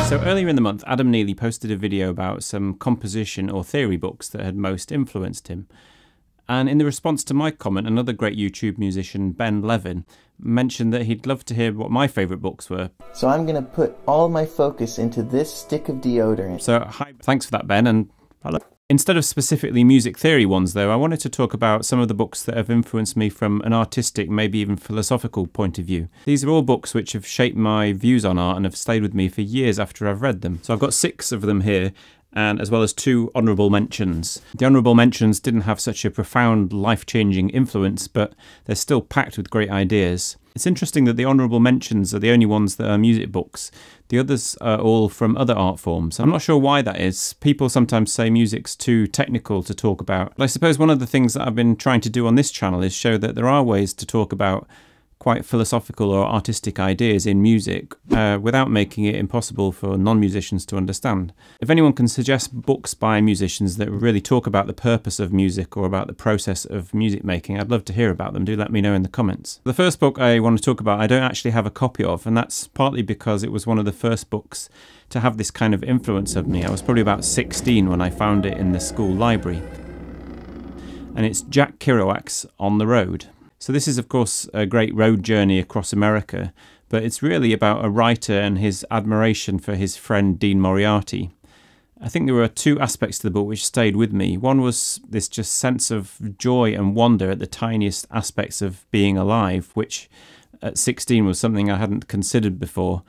So earlier in the month, Adam Neely posted a video about some composition or theory books that had most influenced him. And in the response to my comment, another great YouTube musician, Ben Levin, mentioned that he'd love to hear what my favourite books were. So I'm going to put all my focus into this stick of deodorant. So hi, thanks for that, Ben, and hello. Instead of specifically music theory ones, though, I wanted to talk about some of the books that have influenced me from an artistic, maybe even philosophical point of view. These are all books which have shaped my views on art and have stayed with me for years after I've read them. So I've got 6 of them here, and as well as 2 honourable mentions. The honourable mentions didn't have such a profound, life-changing influence, but they're still packed with great ideas. It's interesting that the honourable mentions are the only ones that are music books. The others are all from other art forms. I'm not sure why that is. People sometimes say music's too technical to talk about. But I suppose one of the things that I've been trying to do on this channel is show that there are ways to talk about quite philosophical or artistic ideas in music without making it impossible for non-musicians to understand. If anyone can suggest books by musicians that really talk about the purpose of music or about the process of music making, I'd love to hear about them. Do let me know in the comments. The first book I want to talk about I don't actually have a copy of, and that's partly because it was one of the first books to have this kind of influence of me. I was probably about 16 when I found it in the school library. And it's Jack Kerouac's On the Road. So this is, of course, a great road journey across America, but it's really about a writer and his admiration for his friend Dean Moriarty. I think there were 2 aspects to the book which stayed with me. One was this just sense of joy and wonder at the tiniest aspects of being alive, which at 16 was something I hadn't considered before,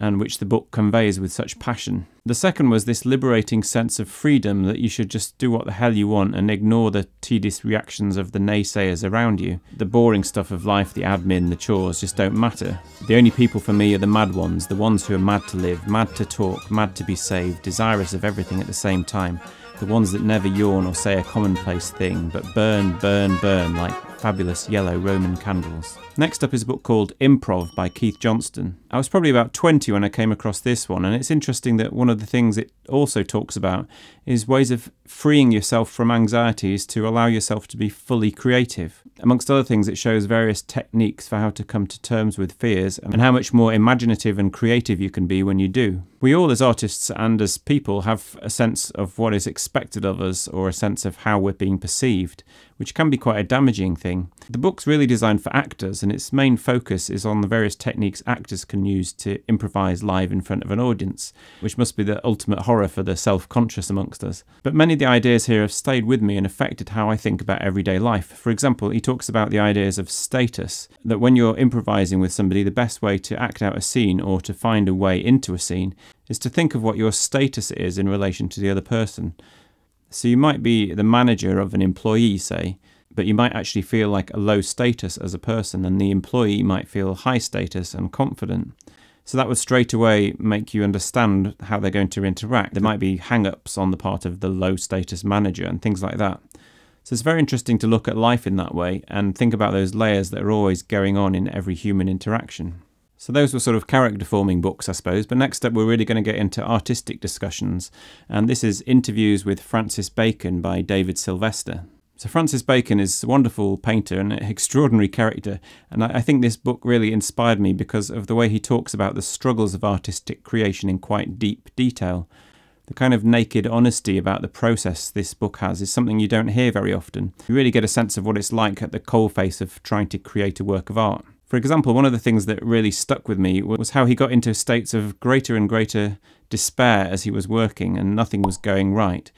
and which the book conveys with such passion. The second was this liberating sense of freedom, that you should just do what the hell you want and ignore the tedious reactions of the naysayers around you. The boring stuff of life, the admin, the chores, just don't matter. The only people for me are the mad ones, the ones who are mad to live, mad to talk, mad to be saved, desirous of everything at the same time. The ones that never yawn or say a commonplace thing, but burn, burn, burn like fabulous yellow Roman candles. Next up is a book called Improv by Keith Johnstone. I was probably about 20 when I came across this one, and it's interesting that one of the things it also talks about is ways of freeing yourself from anxieties to allow yourself to be fully creative. Amongst other things, it shows various techniques for how to come to terms with fears and how much more imaginative and creative you can be when you do. We all as artists and as people have a sense of what is expected of us, or a sense of how we're being perceived, which can be quite a damaging thing. The book's really designed for actors, and its main focus is on the various techniques actors can use to improvise live in front of an audience, which must be the ultimate horror for the self-conscious amongst us. But many of the ideas here have stayed with me and affected how I think about everyday life. For example, he talks about the ideas of status, that when you're improvising with somebody, the best way to act out a scene or to find a way into a scene is to think of what your status is in relation to the other person. So you might be the manager of an employee, say, but you might actually feel like a low status as a person, and the employee might feel high status and confident. So that would straight away make you understand how they're going to interact. There might be hang-ups on the part of the low status manager and things like that. So it's very interesting to look at life in that way and think about those layers that are always going on in every human interaction. So those were sort of character-forming books, I suppose, but next up we're really going to get into artistic discussions, and this is Interviews with Francis Bacon by David Sylvester. So Francis Bacon is a wonderful painter and an extraordinary character, and I think this book really inspired me because of the way he talks about the struggles of artistic creation in quite deep detail. The kind of naked honesty about the process this book has is something you don't hear very often. You really get a sense of what it's like at the coalface of trying to create a work of art. For example, one of the things that really stuck with me was how he got into states of greater and greater despair as he was working and nothing was going right.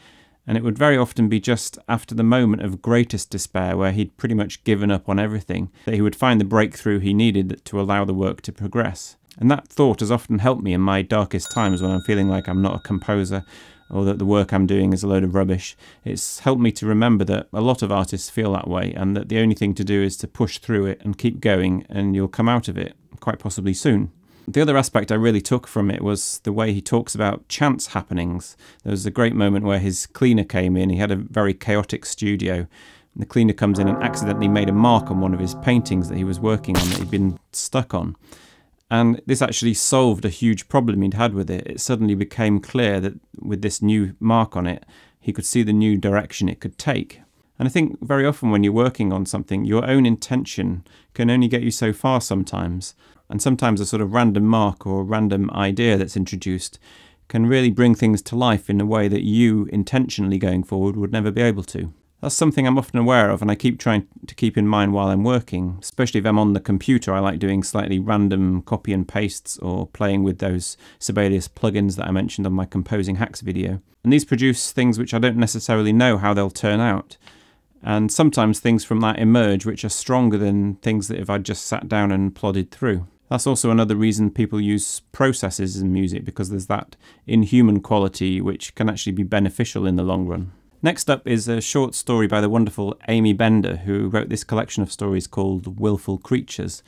And it would very often be just after the moment of greatest despair, where he'd pretty much given up on everything, that he would find the breakthrough he needed to allow the work to progress. And that thought has often helped me in my darkest times when I'm feeling like I'm not a composer or that the work I'm doing is a load of rubbish. It's helped me to remember that a lot of artists feel that way, and that the only thing to do is to push through it and keep going, and you'll come out of it, quite possibly soon. The other aspect I really took from it was the way he talks about chance happenings. There was a great moment where his cleaner came in. He had a very chaotic studio. And the cleaner comes in and accidentally made a mark on one of his paintings that he was working on that he'd been stuck on. And this actually solved a huge problem he'd had with it. It suddenly became clear that with this new mark on it, he could see the new direction it could take. And I think very often when you're working on something, your own intention can only get you so far sometimes. And sometimes a sort of random mark or random idea that's introduced can really bring things to life in a way that you intentionally going forward would never be able to. That's something I'm often aware of, and I keep trying to keep in mind while I'm working. Especially if I'm on the computer, I like doing slightly random copy and pastes or playing with those Sibelius plugins that I mentioned on my Composing Hacks video. And these produce things which I don't necessarily know how they'll turn out. And sometimes things from that emerge which are stronger than things that if I'd just sat down and plodded through. That's also another reason people use processes in music, because there's that inhuman quality which can actually be beneficial in the long run. Next up is a short story by the wonderful Aimee Bender, who wrote this collection of stories called Willful Creatures.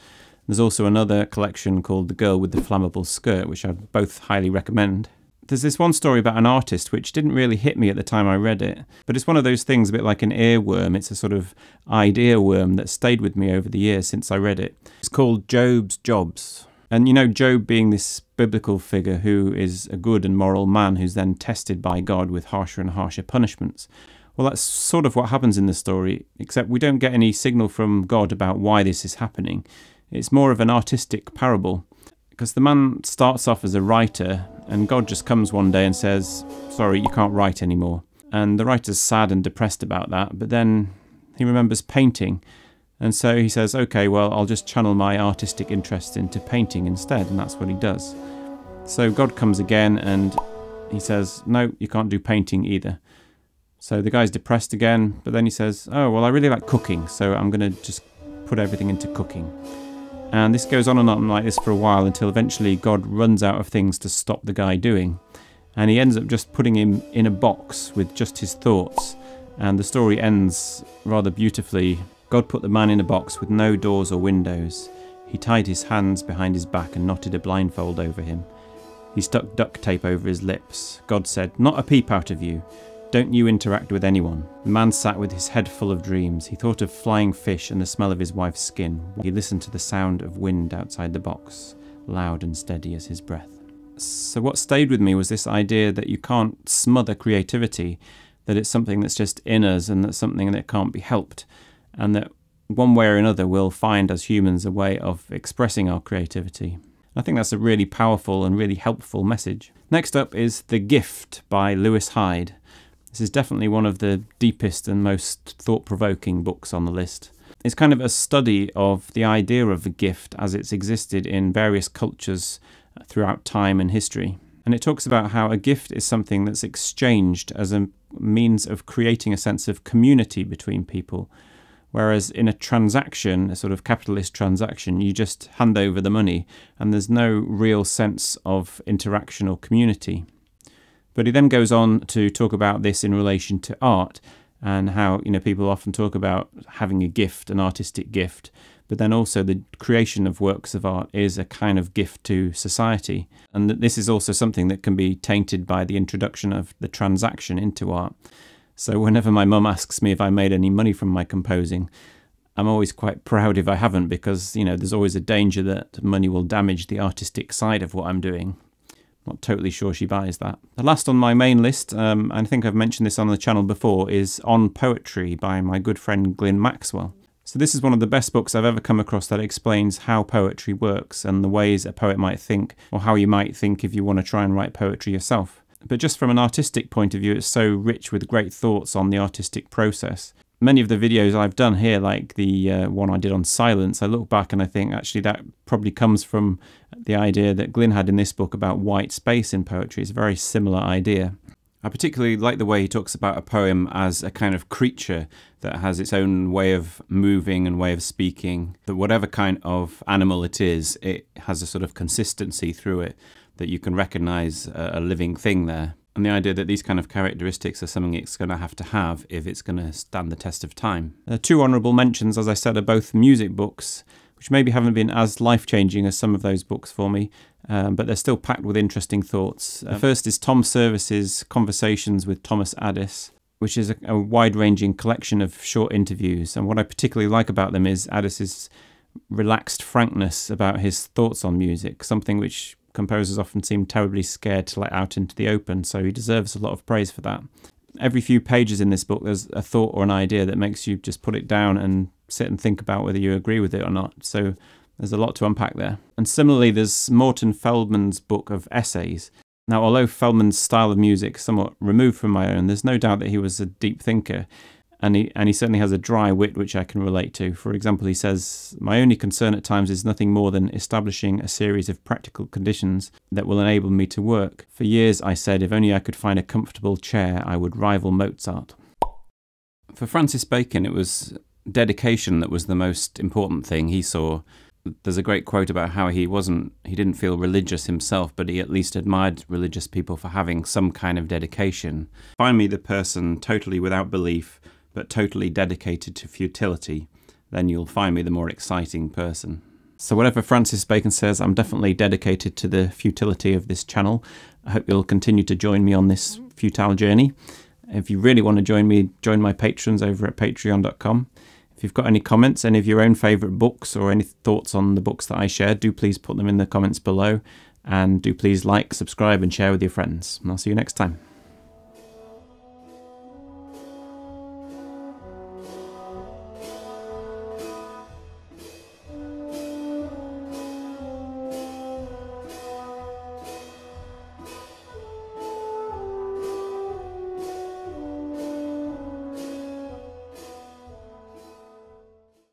There's also another collection called The Girl with the Flammable Skirt, which I both highly recommend. There's this one story about an artist which didn't really hit me at the time I read it, but it's one of those things a bit like an earworm. It's a sort of idea worm that stayed with me over the years since I read it. It's called Job's Jobs. And you know, Job being this biblical figure who is a good and moral man who's then tested by God with harsher and harsher punishments. Well, that's sort of what happens in the story, except we don't get any signal from God about why this is happening. It's more of an artistic parable, because the man starts off as a writer and God just comes one day and says, sorry, you can't write anymore. And the writer's sad and depressed about that, but then he remembers painting. And so he says, okay, well, I'll just channel my artistic interest into painting instead, and that's what he does. So God comes again and he says, no, you can't do painting either. So the guy's depressed again, but then he says, oh, well, I really like cooking, so I'm going to just put everything into cooking. And this goes on and on like this for a while until eventually God runs out of things to stop the guy doing. And he ends up just putting him in a box with just his thoughts. And the story ends rather beautifully. God put the man in a box with no doors or windows. He tied his hands behind his back and knotted a blindfold over him. He stuck duct tape over his lips. God said, not a peep out of you. Don't you interact with anyone. The man sat with his head full of dreams. He thought of flying fish and the smell of his wife's skin. He listened to the sound of wind outside the box, loud and steady as his breath. So what stayed with me was this idea that you can't smother creativity, that it's something that's just in us and that's something that can't be helped, and that one way or another we'll find as humans a way of expressing our creativity. I think that's a really powerful and really helpful message. Next up is The Gift by Lewis Hyde. This is definitely one of the deepest and most thought-provoking books on the list. It's kind of a study of the idea of a gift as it's existed in various cultures throughout time and history. And it talks about how a gift is something that's exchanged as a means of creating a sense of community between people. Whereas in a transaction, a sort of capitalist transaction, you just hand over the money and there's no real sense of interaction or community. But he then goes on to talk about this in relation to art and how, you know, people often talk about having a gift, an artistic gift, but then also the creation of works of art is a kind of gift to society. And that this is also something that can be tainted by the introduction of the transaction into art. So whenever my mum asks me if I made any money from my composing, I'm always quite proud if I haven't, because, you know, there's always a danger that money will damage the artistic side of what I'm doing. Not totally sure she buys that. The last on my main list, and I think I've mentioned this on the channel before, is On Poetry by my good friend Glyn Maxwell. So this is one of the best books I've ever come across that explains how poetry works and the ways a poet might think, or how you might think if you want to try and write poetry yourself. But just from an artistic point of view, it's so rich with great thoughts on the artistic process. Many of the videos I've done here, like the one I did on silence, I look back and I think actually that probably comes from the idea that Glyn had in this book about white space in poetry. It's a very similar idea. I particularly like the way he talks about a poem as a kind of creature that has its own way of moving and way of speaking, that whatever kind of animal it is, it has a sort of consistency through it, that you can recognise a living thing there. And the idea that these kind of characteristics are something it's going to have if it's going to stand the test of time. Two honourable mentions, as I said, are both music books, which maybe haven't been as life-changing as some of those books for me, but they're still packed with interesting thoughts. The first is Tom Service's Conversations with Thomas Ades, which is a wide-ranging collection of short interviews. And what I particularly like about them is Ades's relaxed frankness about his thoughts on music, something which composers often seem terribly scared to let out into the open, so he deserves a lot of praise for that. Every few pages in this book, there's a thought or an idea that makes you just put it down and sit and think about whether you agree with it or not. So there's a lot to unpack there. And similarly, there's Morton Feldman's book of essays. Now, although Feldman's style of music is somewhat removed from my own, there's no doubt that he was a deep thinker, and he certainly has a dry wit which I can relate to. For example, he says, "My only concern at times is nothing more than establishing a series of practical conditions that will enable me to work. For years, I said, if only I could find a comfortable chair, I would rival Mozart." For Francis Bacon, it was dedication that was the most important thing he saw. There's a great quote about how he didn't feel religious himself, but he at least admired religious people for having some kind of dedication. Find me the person totally without belief, but totally dedicated to futility, then you'll find me the more exciting person. So whatever Francis Bacon says, I'm definitely dedicated to the futility of this channel. I hope you'll continue to join me on this futile journey. If you really want to join me, join my patrons over at patreon.com. If you've got any comments, any of your own favourite books or any thoughts on the books that I share, do please put them in the comments below. And do please like, subscribe and share with your friends. And I'll see you next time.